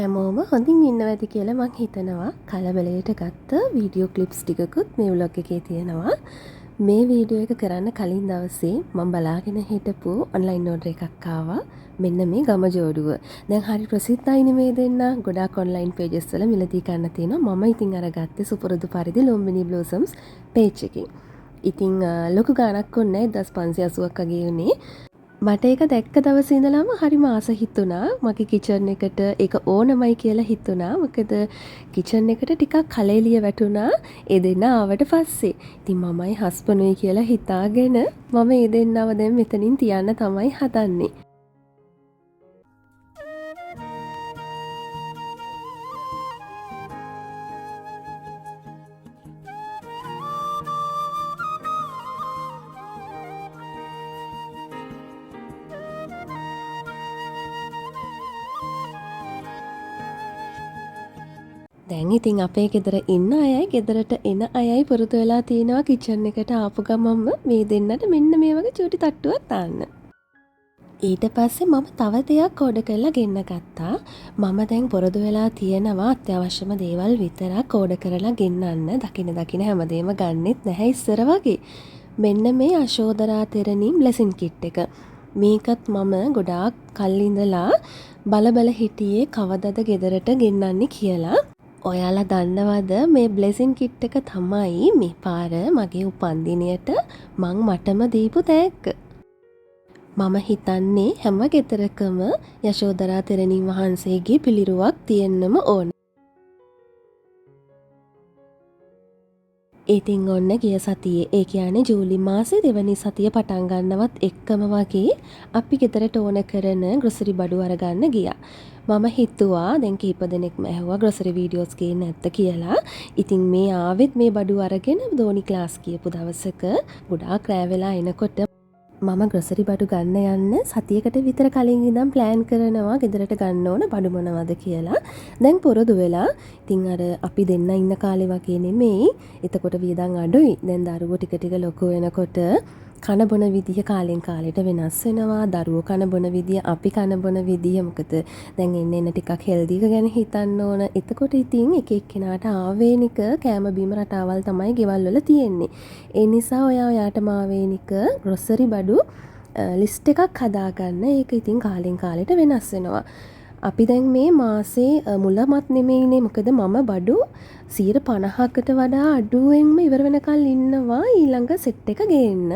හැමෝම හොඳින් ඉන්නවා ඇති කියලා මං හිතනවා. කලබලයට ගත්ත වීඩියෝ ක්ලිප්ස් ටිකකුත් මේ ව්ලොග් එකේ තියෙනවා. මේ වීඩියෝ එක කරන්න කලින් දවසේ මම බලාගෙන හිටපු ඔන්ලයින් ඕඩර් එකක් ආවා. මෙන්න මේ ගම ජෝඩුව. දැන් හරි ප්‍රසිද්ධයිනේ මේ දෙන්න. ගොඩාක් ඔන්ලයින් පේජස් වල මිලදී ගන්න තියෙනවා. මම ඉතින් අරගත්තේ සුපුරුදු පරිදි ලුම්බිනි බ්ලොසම්ස් පේජ් එකකින්. ඉතින් ලොකු ගාණක් වුණේ 1580ක් වගේ උනේ. මට ඒක දැක්ක දවසේ ඉඳලම හරිම ආස හිතුණා. මගේ කිචන් එකට ඒක ඕනමයි කියලා හිතුණා. මොකද කිචන් එකට ටිකක් කලෙලිය වැටුණා ඒ දෙන්න ආවට පස්සේ. ඉතින් මමයි හස්බන්ඩ්ුයි කියලා හිතාගෙන මම ඒ දෙන්නව දැන් මෙතනින් තියන්න තමයි හදන්නේ. දැන් ඉතින් අපේ ගෙදර ඉන්න අයයි ගෙදරට එන අයයි පුරුදු වෙලා තිනවා කිචන් එකට ආපු ගමන්ම මේ දෙන්නට මෙන්න මේ වගේ චූටි තට්ටුවක් දාන්න. ඊට පස්සේ මම තව දෙයක් ඕඩර් කරලා ගෙන්න ගත්තා. මම දැන් පුරුදු වෙලා තියෙනවා අත්‍යවශ්‍යම දේවල් විතරක් ඕඩර් කරලා ගෙන්නන්න. දකින හැමදේම ගන්නෙත් නැහැ ඉස්සර වගේ. මෙන්න මේ අශෝදරා තෙරණින් බ්ලෙසින් කිට් එක. මේකත් මම ගොඩාක් කල් ඉඳලා බල හිටියේ කවදද ගෙදරට ගෙන්නන්නේ කියලා. ඔයාලා දන්නවද මේ බ්ලෙසින් කිට් එක තමයි මේ පාර මගේ උපන්දිනයට මං මටම දීපු තෑග්ග. මම හිතන්නේ හැම ගෙදරකම යශෝදරා තෙරණින් වහන්සේගේ පිළිරුවක් තියෙන්නම ඕන. ඉතින් ඔන්න ගිය සතියේ ඒ කියන්නේ ජූලි මාසේ දෙවනි සතිය පටන් ගන්නවත් එක්කම වගේ අපි ගෙදරට ඕන කරන ග්‍රොසරි බඩු අරගන්න ගියා. මම හිතුවා දැන් කීප දෙනෙක්ම ඇහුවා ග්‍රොසරි වීඩියෝස් ගේන්න නැත්ද කියලා. ඉතින් මේ ආවෙත් මේ බඩු අරගෙන දෝනි ක්ලාස් කියපු දවසක ගොඩාක් රෑ වෙලා එනකොට මම ග්‍රොසරි බඩු ගන්න යන්න සතියකට විතර කලින් ඉඳන් ප්ලෑන් කරනවා ගෙදරට ගන්න ඕන බඩු මොනවද කියලා. දැන් පුරුදු වෙලා ඉතින් අර අපි දෙන්න ඉන්න කාලේ වගේ නෙමෙයි. එතකොට වියදම් අඩුයි. දැන් දරුවෝ ටික ටික ලොකු වෙනකොට කන බොන විදිය කාලෙන් කාලෙට වෙනස් වෙනවා. දරුවෝ කන බොන විදිය අපි කන බොන විදිය මොකද දැන් එන්න ටිකක් හෙල්දි එක ගැන හිතන්න ඕන. එතකොට ඉතින් එක එක්කෙනාට ආවේනික කෑම බීම රටාවල් තමයි ගෙවල් වල තියෙන්නේ. ඒ නිසා ඔයාටම ආවේනික ග්‍රොසරි බඩු ලිස්ට් එකක් හදාගන්න. ඒක ඉතින් කාලෙන් කාලෙට වෙනස් වෙනවා. අපි දැන් මේ මාසේ මුලමත් නෙමෙයිනේ. මොකද මම බඩු 50%කට වඩා අඩුවෙන්ම ඉවර වෙනකල් ඉන්නවා ඊළඟ සෙට් එක ගේන්න.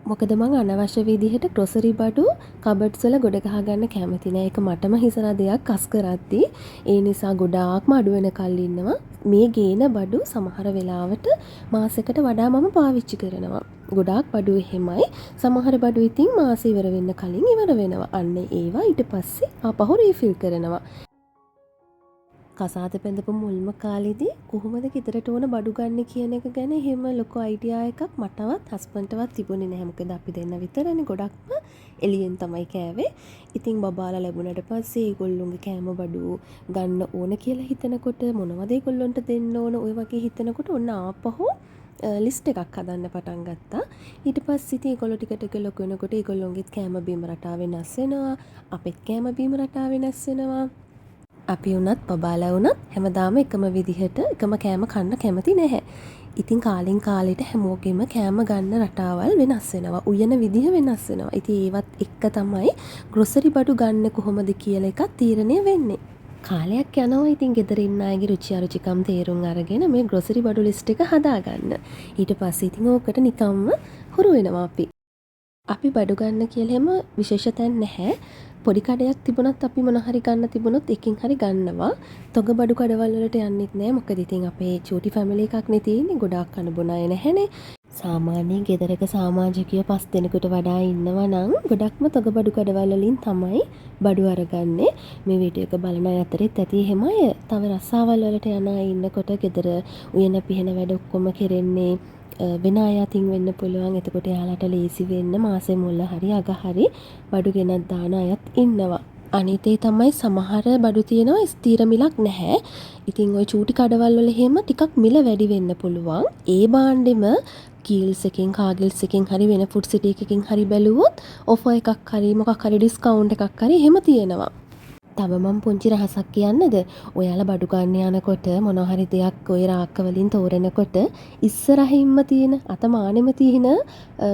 මොකද මං අනවශ්‍ය විදිහට ග්‍රොසරි බඩු කබඩ්ස් වල ගොඩ ගහගන්න කැමති නෑ. ඒක මටම හිසරදයක් කස් කරද්දී ඒ නිසා ගොඩාක්ම අඩු වෙනකල් ඉන්නවා. මේ ගේන බඩු සමහර වෙලාවට මාසෙකට වඩා මම පාවිච්චි කරනවා. ගොඩාක් බඩු එහෙමයි. සමහර බඩු ඉතින් මාසෙ ඉවර වෙන්න කලින් ඉවර වෙනවා. අන්න ඒවා ඊට පස්සේ ආපහු රීෆිල් කරනවා. කසාද බැඳපු මුල්ම කාලෙදී කොහොමද ගෙදරට ඕන බඩු ගන්න කියන එක ගැන එහෙම ලොකු අයිඩියා එකක් මටවත් හස්බන්ඩ්ටවත් තිබුණේ නැහැ. මොකද අපි දෙන්න විතරනේ ගොඩක්ම එළියෙන් තමයි කෑවේ. ඉතින් බබාලා ලැබුණට පස්සේ ඒගොල්ලොන්ගේ කෑම බඩු ගන්න ඕන කියලා හිතනකොට මොනවද ඒගොල්ලොන්ට දෙන්න ඕන ඔය වගේ හිතනකොට ඔන්න ආපහු ලිස්ට් එකක් හදන්න පටන් ගත්තා. ඊට පස්සේ ඉතින් ඒගොල්ලෝ ටික ටික ලොකු වෙනකොට ඒගොල්ලොන්ගේ කෑම බීම රටාව වෙනස් වෙනවා. අපෙත් කෑම බීම රටාව වෙනස් වෙනවා. අපි වුණත් බබාලා වුණත් හැමදාම එකම විදිහට එකම කෑම කන්න කැමති නැහැ. ඉතින් කාලෙන් කාලෙට හැමෝගෙම කෑම ගන්න රටාවල් වෙනස් වෙනවා. උයන විදිහ වෙනස් වෙනවා. ඉතින් ඒවත් එක්ක තමයි ග්‍රොසරි බඩු ගන්න කොහොමද කියලා එකක් තීරණය වෙන්නේ. කාලයක් යනවා ඉතින් ගෙදර ඉන්න අයගේ රුචි අරුචිකම් තේරුම් අරගෙන මේ ග්‍රොසරි බඩු ලිස්ට් එක හදාගන්න. ඊට පස්සේ ඉතින් ඕකට නිකම්ම හුරු වෙනවා අපි. අපි බඩු ගන්න කියලා හැම විශේෂ තැන් නැහැ. පොඩි කඩයක් තිබුණත් අපි මොන හරි ගන්න තිබුණොත් එකකින් හරි ගන්නවා. තොග බඩු කඩවල් වලට යන්නෙත් නෑ. මොකද ඉතින් අපේ චූටි ෆැමිලි එකක් නේ තියෙන්නේ. ගොඩාක් කන බොන අය නැහැනේ. සාමාන්‍යයෙන් ගෙදරක සමාජිකයෝ 5 දෙනෙකුට වඩා ඉන්නවා නම් ගොඩක්ම තොග බඩු කඩවල් වලින් තමයි බඩු අරගන්නේ. මේ වීඩියෝ එක බලන අය අතරෙත් ඇති එහෙම අය. තව රස්සාවල් වලට යන අය ඉන්නකොට ගෙදර උයන පිහන වැඩ ඔක්කොම කෙරෙන්නේ වෙන අය අතින් වෙන්න පුළුවන්. එතකොට එයාලට ලේසි වෙන්න මාසෙ මුල හරි අග හරි බඩු ගෙනත් දාන අයත් ඉන්නවා. අනිත් ඒ තමයි සමහර බඩු තියෙනවා ස්ථිර මිලක් නැහැ. ඉතින් ওই චූටි කඩවල් වල එහෙම ටිකක් මිල වැඩි වෙන්න පුළුවන්. ඒ බාණ්ඩෙම කීල්ස් එකෙන් කාගිල්ස් එකෙන් හරි වෙන ෆුඩ් සිටි එකකින් හරි බැලුවොත් ඔෆර් එකක් හරි මොකක් හරි ඩිස්කවුන්ට් එකක් හරි එහෙම තියෙනවා. තව මම පුංචි රහසක් කියන්නද? ඔයාලා බඩු ගන්න යනකොට මොනවා හරි දෙයක් ඔය රාක්ක වලින් තෝරනකොට ඉස්සරහින්ම තියෙන අත මානෙම තියෙන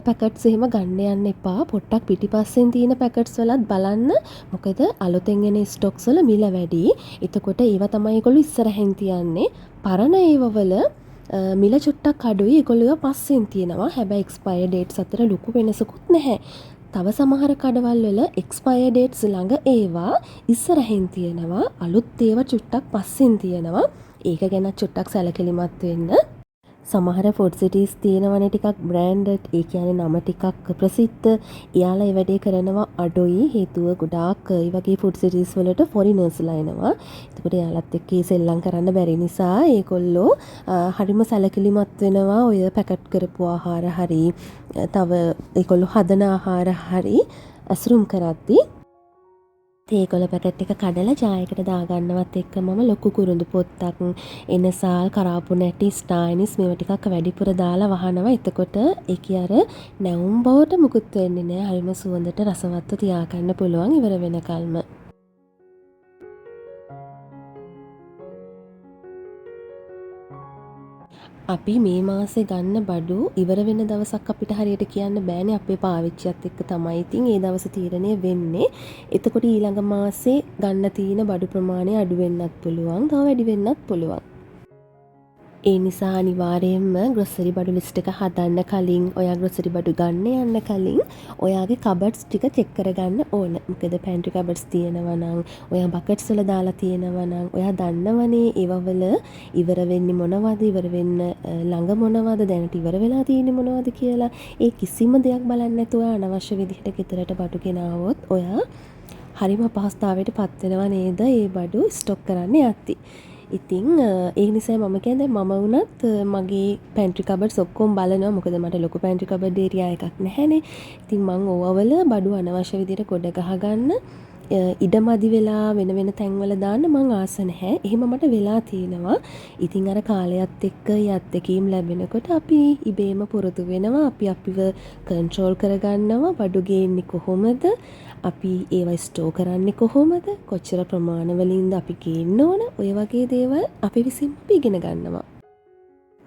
පැකට්ස් එහෙම ගන්න යන්න එපා. පොට්ටක් පිටිපස්සෙන් තියෙන පැකට්ස් වලත් බලන්න. මොකද අලුතෙන් එන ස්ටොක්ස් වල මිල වැඩි. එතකොට ඒවා තමයි ඒගොල්ලෝ ඉස්සරහින් තියන්නේ. පරණ ඒවවල මිල චුට්ටක් අඩුයි. ඒගොල්ලෝ පස්සෙන් තියෙනවා. හැබැයි එක්ස්පයර් ඩේට්ස් අතර ලොකු වෙනසකුත් නැහැ. තව සමහර කඩවල් වල එක්ස්පයර් ඩේට්ස් ළඟ ඒවා ඉස්සරහින් තියෙනවා. අලුත් ඒවා චුට්ටක් පස්සෙන් තියෙනවා. ඒක ගැන චුට්ටක් සැලකිලිමත් වෙන්න. සමහර ෆුඩ් සිටීස් තියෙනවනේ ටිකක් බ්‍රෑන්ඩඩ්. ඒ කියන්නේ නම ටිකක් ප්‍රසිද්ධ. එයාලා ඒ වැඩේ කරනවා අඩුයි. හේතුව ගොඩාක් ඒ වගේ ෆුඩ් සිටීස් වලට ෆොරිනර්ස්ලා එනවා. එතකොට එයාලත් එක්ක සෙල්ලම් කරන්න බැරි නිසා ඒගොල්ලෝ හරිම සැලකිලිමත් වෙනවා. ඔය පැකට් කරපු ආහාර හරි තව ඒගොල්ලෝ හදන ආහාර හරි අසුරුම් කරද්දී ඒගොල්ල පැකට් එක කඩලා ජායකට දාගන්නවත් එක්ක මම ලොකු කුරුඳු පොත්තක් එනසාල් කරාපු නැටි ස්ටයිනිස් මේවා ටිකක් වැඩිපුර දාලා වහනවා. එතකොට ඒකේ අර නැවුම් බවට මුකුත් වෙන්නේ නැහැ. හරිම සුවඳට රසවත්ව තියාගන්න පුළුවන් ඉවර වෙනකල්ම. අපි මේ මාසේ ගන්න බඩු ඉවර වෙන දවසක් අපිට හරියට කියන්න බෑනේ. අපේ පාවිච්චියත් එක්ක තමයි ඉතින් ඒ දවස තීරණය වෙන්නේ. එතකොට ඊළඟ මාසේ ගන්න තියෙන බඩු ප්‍රමාණය අඩු වෙන්නත් පුළුවන්, තව වැඩි වෙන්නත් පුළුවන්. ඒ නිසා අනිවාර්යයෙන්ම ග්‍රොසරි බඩු ලිස්ට් එක හදන්න කලින්, ඔයා ග්‍රොසරි බඩු ගන්න යන්න කලින් ඔයාගේ කබඩ්ස් ටික චෙක් කරගන්න ඕන. මොකද පැන්ට්‍රි කබඩ්ස් තියෙනවා නම්, ඔයා බකට්ස් වල දාලා තියෙනවා නම්, ඔයා දන්නවනේ ඒවවල ඉවර වෙන්නේ මොනවද, ඉවර වෙන්න ළඟ මොනවද, දැනට ඉවර වෙලා තියෙන්නේ මොනවද කියලා. ඒ කිසිම දෙයක් බලන්නේ නැතුව අනවශ්‍ය විදිහට ගෙදරට බඩු ගෙනාවොත් ඔයා හරිම අපහසුතාවයට පත් වෙනවා නේද? ඒ බඩු ස්ටොක් කරන්න යද්දී. ඉතින් ඒ නිසා මම කියන්නේ මම වුණත් මගේ පැන්ට්‍රි කබඩ්ස් ඔක්කොම බලනවා. මොකද මට ලොකු පැන්ට්‍රි කබඩ් ඒරියා එකක් නැහැනේ. ඉතින් මම ඕවවල බඩු අනවශ්‍ය විදිහට ගොඩ ගහගන්න ඉඩමදි වෙලා වෙන වෙන තැන්වල දාන්න මං ආස නැහැ. එහෙම මට වෙලා තියෙනවා. ඉතින් අර කාලයත් එක්ක යත්දැකීම් ලැබෙනකොට අපි ඉබේම පුරුදු වෙනවා. අපි අපිව කන්ට්‍රෝල් කරගන්නවා. බඩු ගේන්නේ කොහොමද? අපි ඒවා ස්ටෝ කරන්නේ කොහොමද? කොච්චර ප්‍රමාණවලින්ද අපි ගේන්න ඕන? ඔය වගේ දේවල් අපි විසින්ම ඉගෙන ගන්නවා.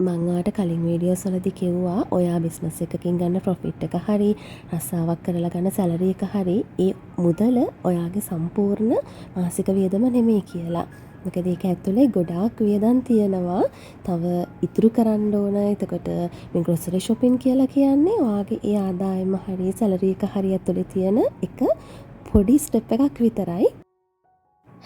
මං ඔයාලට කලින් වීඩියෝස් වලදී කිව්වා ඔයා බිස්නස් එකකින් ගන්න ප්‍රොෆිට් එක හරි රස්සාවක් කරලා ගන්න සැලරි එක හරි ඒ මුදල ඔයාගේ සම්පූර්ණ මාසික වියදම නෙමෙයි කියලා. මොකද ඒක ඇතුලේ ගොඩාක් වියදම් තියෙනවා. තව ඉතුරු කරන්න ඕන. එතකොට මේ ග්‍රොසරි shopping කියලා කියන්නේ ඔයාගේ ඒ ආදායම හරි සැලරි එක හරි ඇතුලේ තියෙන එක පොඩි ස්ටෙප් එකක් විතරයි.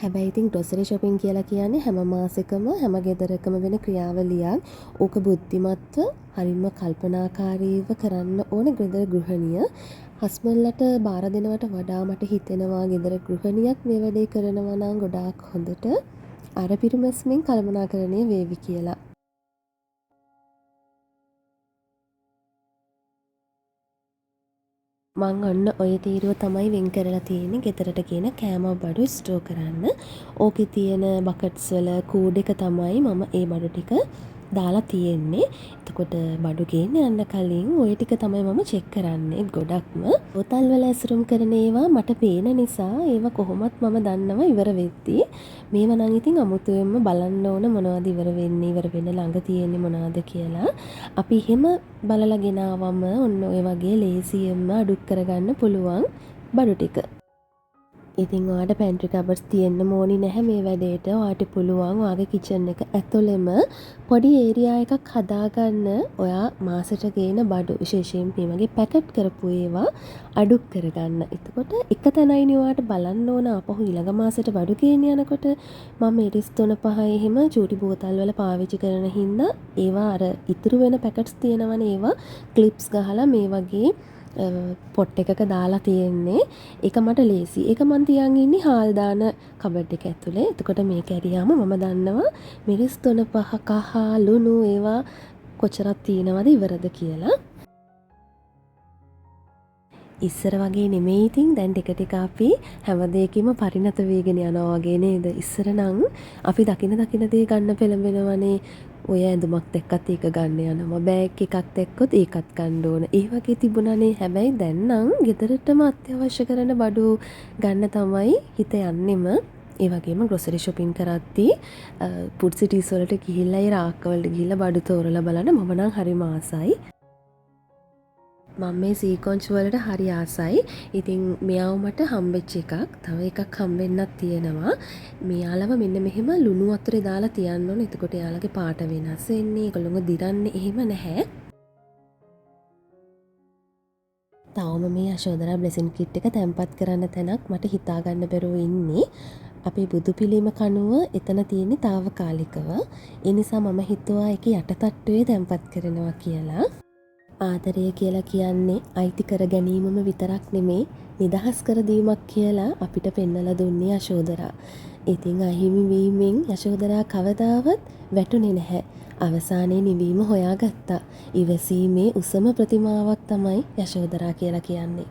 හැබැයි ඉතින් ග්‍රොසරි shopping කියලා කියන්නේ හැම මාසෙකම හැම ගෙදරකම වෙන ක්‍රියාවලියක්. ඕක බුද්ධිමත්ව හරිම කල්පනාකාරීව කරන්න ඕන ගෙදර ගෘහණිය. හස්බන්ඩ්ලට බාර දෙනවට වඩා මට හිතෙනවා ගෙදර ගෘහණියක් මේ වැඩේ කරනවා නම් ගොඩාක් හොඳට අර පිරිමැස්මෙන් කළමනාකරණය වේවි කියලා. මං ඔන්න ඔය තීරුව තමයි වෙන් කරලා තියෙන්නේ ගෙදරට කියන කෑම බඩු ස්ටෝ කරන්න. ඕකේ තියෙන බකට්ස් වල කෝඩ් එක තමයි මම ඒ බඩු ටික දාලා තියෙන්නේ. එතකොට බඩු ගේන්න යන්න කලින් ඔය ටික තමයි මම චෙක් කරන්නේ ගොඩක්ම. බෝතල් වල ඇසුරුම් කරන ඒවා මට පේන නිසා ඒවා කොහොමත් මම දන්නවා ඉවර වෙද්දී. මේවා නම් ඉතින් අමුතුවෙන්ම බලන්න ඕන මොනවද ඉවර වෙන්නේ, ඉවර වෙන්න ළඟ තියෙන්නේ මොනවද කියලා. අපි එහෙම බලලා ගෙනාවම ඔන්න ඔය වගේ ලේසියෙන්ම අඩු කරගන්න පුළුවන් බඩු ටික. ඉතින් ඔයාට පැන්ට්‍රි කබඩ්ස් තියෙන්න ඕනි නැහැ මේ වැඩේට. ඔයාට පුළුවන් ඔයාගේ කිචන් එක ඇතුළෙම පොඩි ඒරියා එකක් හදාගන්න. ඔයා මාසෙට ගේන බඩු විශේෂයෙන් මේ වගේ පැකට් කරපු ඒවා අඩු කරගන්න. එතකොට එක තැනයිනේ ඔයාට බලන්න ඕන ආපහු ඊළඟ මාසෙට බඩු ගේන්න යනකොට මම ඉරිස් 3-5 එහෙම චූටි බෝතල් වල පාවිච්චි කරන හින්දා ඒවා අර ඉතුරු වෙන පැකට්ස් තියෙනවනේ ඒවා ක්ලිප්ස් ගහලා මේ වගේ පොට් එකක දාලා තියෙන්නේ. ඒක මට ලේසි. ඒක මන් තියන් ඉන්නේ හාල් දාන කබඩ් එක ඇතුලේ. එතකොට මේක ඇරියාම මම දන්නවා මිරිස් 3-5 කහ ලුණු ඒවා කොච්චරක් තියෙනවද ඉවරද කියලා. ඉස්සර වගේ නෙමෙයි ඉතින් දැන් ටික ටික අපි හැම දෙයකම පරිණත වෙගෙන යනවා වගේ නේද? ඉස්සර නම් අපි දකින දේ ගන්න පෙළඹෙනවනේ. ඔය ඇඳුමක් දැක්කත් ඒක ගන්න යනවා. බෑග් එකක් දැක්කොත් ඒකත් ගන්න ඕන. ඒ වගේ තිබුණානේ. හැබැයි දැන් නම් ගෙදරටම අත්‍යවශ්‍ය කරන බඩු ගන්න තමයි හිත යන්නෙම. ඒ වගේම ග්‍රොසරි shopping කරද්දී food cities වලට ගිහිල්ලා ඒ රාක්ක වලට ගිහිල්ලා බඩු තෝරලා බලන්න මම නම් හරිම ආසයි. මම මේ සීකොන්ච් වලට හරි ආසයි. ඉතින් මෙයාව මට හම්බෙච්ච එකක්. තව එකක් හම්බෙන්නත් තියෙනවා. මෙයාලව මෙන්න මෙහෙම ලුණු වතුරේ දාලා තියන්න ඕනේ. එතකොට එයාලගේ පාට වෙනස් වෙන්නේ. ඒගොල්ලෝව දිරන්නේ එහෙම නැහැ. තවම මේ යශෝදරා බ්ලෙසින් කිට් එක තැම්පත් කරන්න තැනක් මට හිතා ගන්න බැරුව ඉන්නේ. අපේ බුදු පිළිම කණුව එතන තියෙන්නේ తాවකාලිකව. ඒ නිසා මම හිතුවා ඒක යටටට්ටුවේ තැම්පත් කරනවා කියලා. ආදරය කියලා කියන්නේ අයිති කර ගැනීමම විතරක් නෙමේ නිදහස් කර දීමක් කියලා අපිට පෙන්නලා දුන්නේ යශෝදරා. ඉතින් අහිමි වීමෙන් යශෝදරා කවදාවත් වැටුනේ නැහැ. අවසානයේ නිවීම හොයාගත්තා. ඉවසීමේ උසම ප්‍රතිමාවක් තමයි යශෝදරා කියලා කියන්නේ.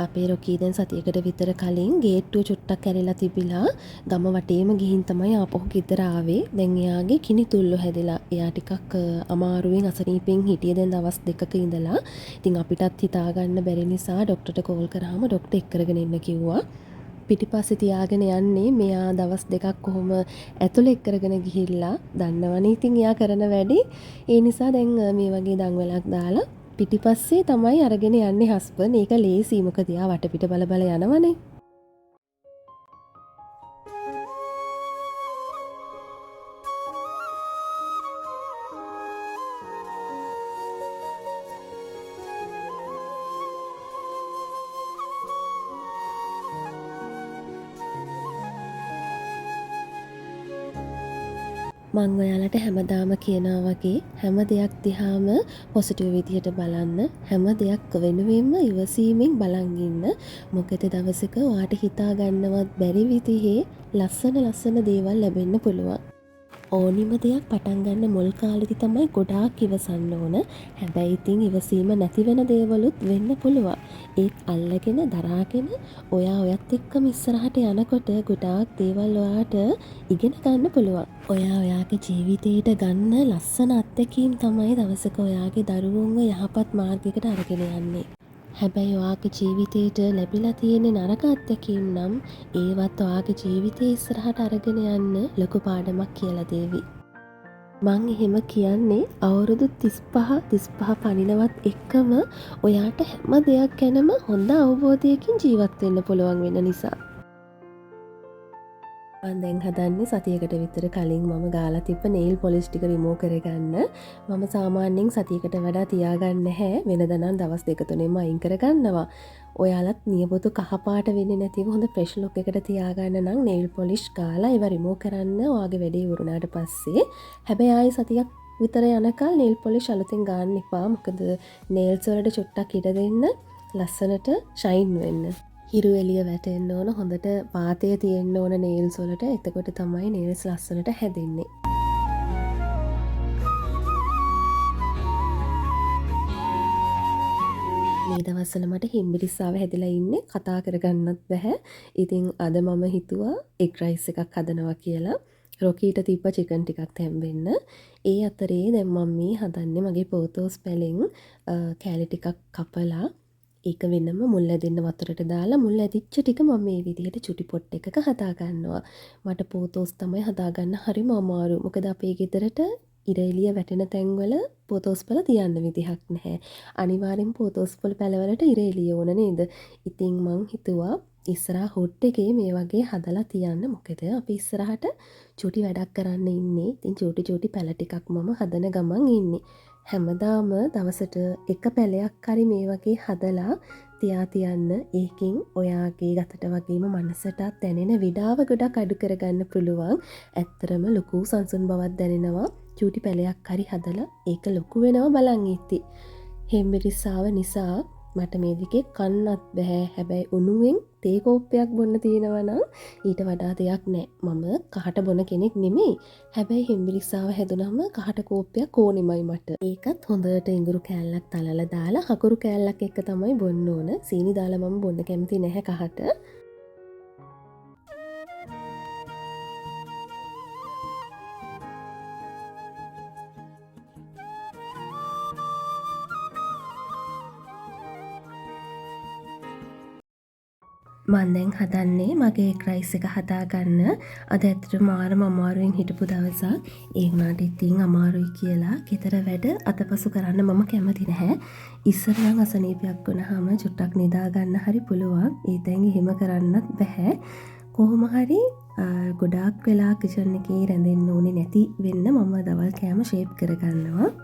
අපේ රොකී දැන් සතියකට විතර කලින් ගේට්ටුව චුට්ටක් කැරිලා තිබිලා ගම වටේම ගිහින් තමයි ආපහු ගෙදර ආවේ. දැන් එයාගේ කිනි තුල්ලු හැදිලා. එයා ටිකක් අමාරුවෙන් අසනීපෙන් හිටියේ දැන් දවස් දෙකක ඉඳලා. ඉතින් අපිටත් හිතා ගන්න බැරි නිසා ડોක්ටර්ට කෝල් කරාම ડોක්ටර් එක් කරගෙන ඉන්න කිව්වා. පිටිපස්සේ තියාගෙන යන්නේ මෙයා දවස් දෙකක් කොහොම ඇතුළේ එක් කරගෙන ගිහිල්ලා දන්නවනේ ඉතින් එයා කරන වැඩි. ඒ නිසා දැන් මේ වගේ දන්වැලක් දාලා පිටිපස්සේ තමයි අරගෙන යන්නේ හස්බන්ඩ්. ඒක ලේසි මොකද එයා වටපිට බල බල යනවනේ. මං ඔයාලට හැමදාම කියනවා වගේ හැම දෙයක් දිහාම පොසිටිව් විදිහට බලන්න, හැම දෙයක් වෙනුවෙන්ම ඉවසීමෙන් බලන් ඉන්න. මොකද දවසක ඔයාට හිතා ගන්නවත් බැරි විදිහේ ලස්සන දේවල් ලැබෙන්න පුළුවන්. ඕනිම දෙයක් පටන් ගන්න මුල් කාලෙදි තමයි ගොඩාක් ඉවසන්න ඕන. හැබැයි ඉතින් ඉවසීම නැති වෙන දේවලුත් වෙන්න පුළුවන්. ඒත් අල්ලගෙන දරාගෙන ඔයා ඔයත් එක්කම ඉස්සරහට යනකොට ගොඩාක් දේවල් ඔයාට ඉගෙන ගන්න පුළුවන්. ඔයා ඔයාගේ ජීවිතේට ගන්න ලස්සන අත්දැකීම් තමයි දවසක ඔයාගේ දරුවන්ව යහපත් මාර්ගයකට අරගෙන යන්නේ. හැබැයි ඔයාගේ ජීවිතේට ලැබිලා තියෙන නරක අත්දැකීම් නම් ඒවත් ඔයාගේ ජීවිතේ ඉස්සරහට අරගෙන යන්න ලොකු පාඩමක් කියලා දේවි. මං එහෙම කියන්නේ අවුරුදු 35 පනිනවත් එක්කම ඔයාට හැම දෙයක් ගැනම හොඳ අවබෝධයකින් ජීවත් වෙන්න පුළුවන් වෙන නිසා. මම දැන් හදන්නේ සතියකට විතර කලින් මම ගාලා තිබ්බ nail polish ටික remove කරගන්න. මම සාමාන්‍යයෙන් සතියකට වඩා තියාගන්නේ නැහැ. වෙනදා නම් දවස් දෙක තුනෙන්ම අයින් කරගන්නවා. ඔයාලත් නියපොතු කහ පාට වෙන්නේ නැතිව හොඳ fresh look එකකට තියාගන්න නම් nail polish ගාලා ඒවා remove කරන්න ඔයාගේ වැඩේ ඉවරුනාට පස්සේ. හැබැයි ආයෙ සතියක් විතර යනකල් nail polish අලුතෙන් ගන්න එපා. මොකද nails වලට චුට්ටක් ඉඩ දෙන්න ලස්සනට shine වෙන්න. හිරු එළිය වැටෙන්න ඕන, හොඳට වාතය තියෙන්න ඕන nails වලට. එතකොට තමයි nails ලස්සනට හැදෙන්නේ. මේ දවස්වල මට හිම්බිරිස්සාව හැදිලා ඉන්නේ, කතා කරගන්නත් බැහැ. ඉතින් අද මම හිතුවා egg rice එකක් හදනවා කියලා. රොකීට තිබ්බ chicken ටිකක් තැම්බෙන්න. ඒ අතරේ දැන් මම මේ හදන්නේ මගේ පෝතෝස් පැලෙන් කෑලි ටිකක් කපලා ඒක වෙනම මුල් ඇදෙන්න වතුරට දාලා මුල් ඇදිච්ච ටික මම මේ විදිහට චුටි පොට් එකක හදා ගන්නවා. මට පෝතෝස් තමයි හදාගන්න හරිම අමාරු. මොකද අපේ ගෙදරට ඉර එළිය වැටෙන තැන්වල පෝතෝස් පැල තියන්න විදිහක් නැහැ. අනිවාර්යෙන් පෝතෝස් පැලවලට ඉර එළිය ඕන නේද? ඉතින් මං හිතුවා ඉස්සරහා හොට් එකේ මේ වගේ හදලා තියන්න. මොකද අපි ඉස්සරහට චුටි වැඩක් කරන්න ඉන්නේ. ඉතින් චුටි පැල ටිකක් මම හදන ගමන් ඉන්නේ. හැමදාම දවසට එක පැලයක් හරි මේ වගේ හදලා තියන්න. ඒකෙන් ඔයාගේ ගතට වගේම මනසටත් දැනෙන විඩාව ගොඩක් අඩු කරගන්න පුළුවන්. ඇත්තරම ලොකු සංසුන් බවක් දැනෙනවා. චූටි පැලයක් හරි හදලා ඒක ලොකු වෙනවා බලන් ඉති. හෙම්බිරිස්සාව නිසා මට මේ දිගේ කන්නත් බෑ. හැබැයි උණුවෙන් තේ කෝප්පයක් බොන්න තියෙනවා නම් ඊට වඩා දෙයක් නෑ. මම කහට බොන කෙනෙක් නෙමෙයි. හැබැයි හෙම්බිරිස්සාව හැදුනම කහට කෝප්පයක් ඕනෙමයි මට. ඒකත් හොඳට ඉඟුරු කෑල්ලක් තලලා දාලා හකුරු කෑල්ලක් එක්ක තමයි බොන්න ඕන. සීනි දාලා මම බොන්න කැමති නැහැ කහට. මන් දැන් හදන්නේ මගේ එක් රයිස් එක හදාගන්න. අද ඇත්තටම මාරම අමාරුවෙන් හිටපු දවසක්. ඒ වුණාට ඉතින් අමාරුයි කියලා ගෙදර වැඩ අතපසු කරන්න මම කැමති නැහැ. ඉස්සර නම් අසනීපයක් වුණාම චුට්ටක් නිදා ගන්න හරි පුළුවන්. ඒ දැන් එහෙම කරන්නත් බෑ. කොහොම හරි ගොඩාක් වෙලා කිචන් එකේ රැඳෙන්න ඕනේ නැති වෙන්න මම දවල් කෑම ෂේප් කරගන්නවා.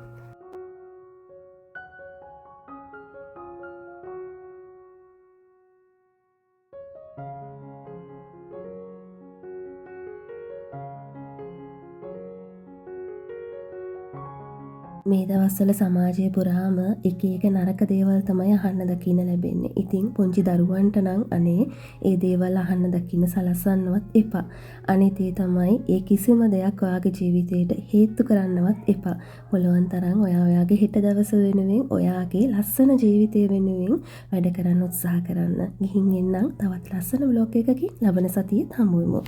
මේ දවස්වල සමාජය පුරාම එක එක නරක දේවල් තමයි අහන්න දකින්න ලැබෙන්නේ. ඉතින් පුංචි දරුවන්ට නම් අනේ ඒ දේවල් අහන්න දකින්න සලස්සන්නවත් එපා. අනිත් ඒ තමයි ඒ කිසිම දෙයක් ඔයාගේ ජීවිතේට හේතු කරන්නවත් එපා. පුළුවන් තරම් ඔයාගේ හෙට දවස වෙනුවෙන් ඔයාගේ ලස්සන ජීවිතය වෙනුවෙන් වැඩ කරන්න උත්සාහ කරන්න. ගිහින් එන්නම් තවත් ලස්සන ව්ලොග් එකකින් ලබන සතියේ හමු වෙමු.